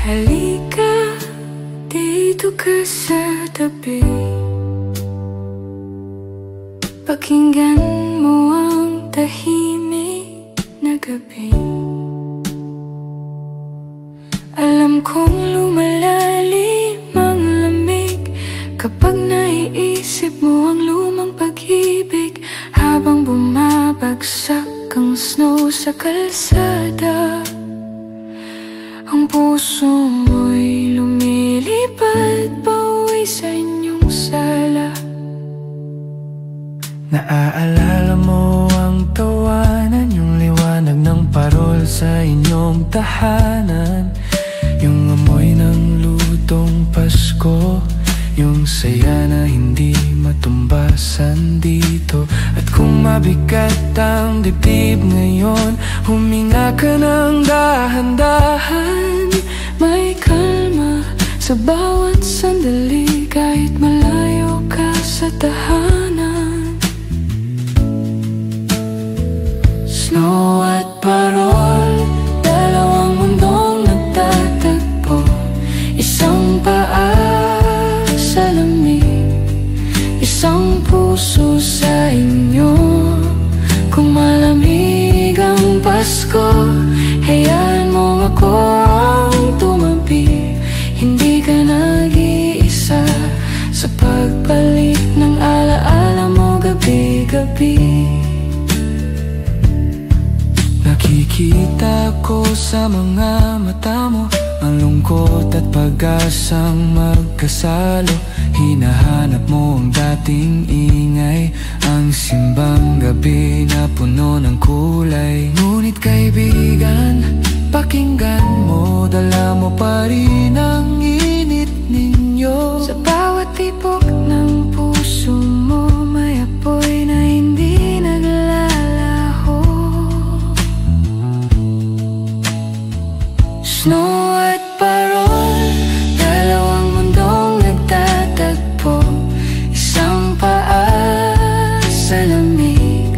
Halika dito ka sa tabi, pakinggan mo ang tahimik na gabi. Alam kong lumalalim ang lamig kapag naiisip mo ang lumang pag-ibig, habang bumabagsak ang snow sa kalsada. Ang puso mo'y lumilipad pauwi sa inyong sala. Naaalala mo ang tawanan, yung liwanag ng parol sa inyong tahanan, yung amoy ng lutong Pasko, yung saya na hindi matumbasan dito. At kung mabigat ang dibdib ngayon, huminga ka ng dahan-dahan. May kalma sa bawat sandali, kahit malayo ka sa tahanan. Snow at parol, dalawang mundong nagtatagpo. Isang paa sa lamig, isang puso sa inyo. Kung malamig ang Pasko, hayaan mo ako ang tumabi. Hindi ka nag-iisa sa pagbalik ng alaala mo gabi-gabi. Nakikita ko sa mga mata mo ang lungkot at pag-asang magkasalo. Hinahanap mo ang dating ingay, ang simbang gabi na puno ng kulay. Ngunit kaibigan, pakinggan mo, dala mo pa rin ang init ninyo. Sa bawat tibok ng puso mo, may apoy na hindi naglalaho. Snow at parol, dalawang mundong nagtatagpo. Isang paa sa lamig,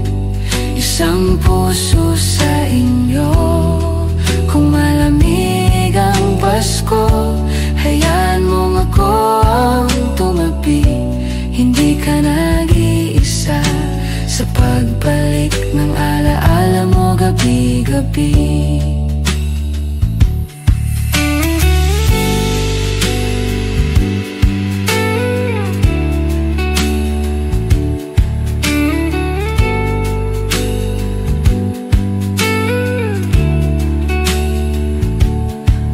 isang puso sa inyo. Kung malamig ang Pasko, hayaan mong ako ang tumabi. Hindi ka nag-iisa sa pagbalik ng alaala mo gabi-gabi.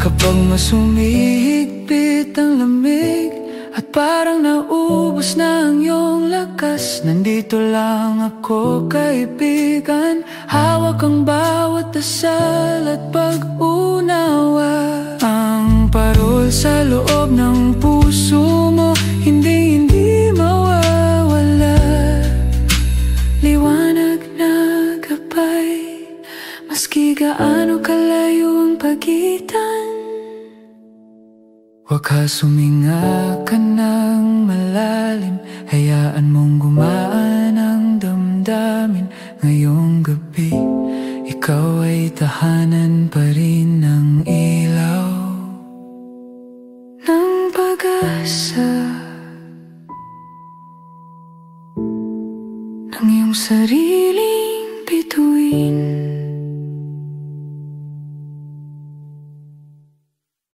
Kapag mas humihigpit ang lamig at parang naubos na ang iyong lakas, nandito lang ako, kaibigan. Hawak ang bawat dasal at pag-unawa. Ang parol sa loob ng puso mo, hindi mawawala. Liwanag na gabay, maski gaano kalayo ang pagitan. Wakas huminga ka ng malalim, hayaan mong gumaan ang damdamin. Ngayong gabi, ikaw ay tahanan pa rin ng ilaw ng pag-asa ng iyong sariling bituin.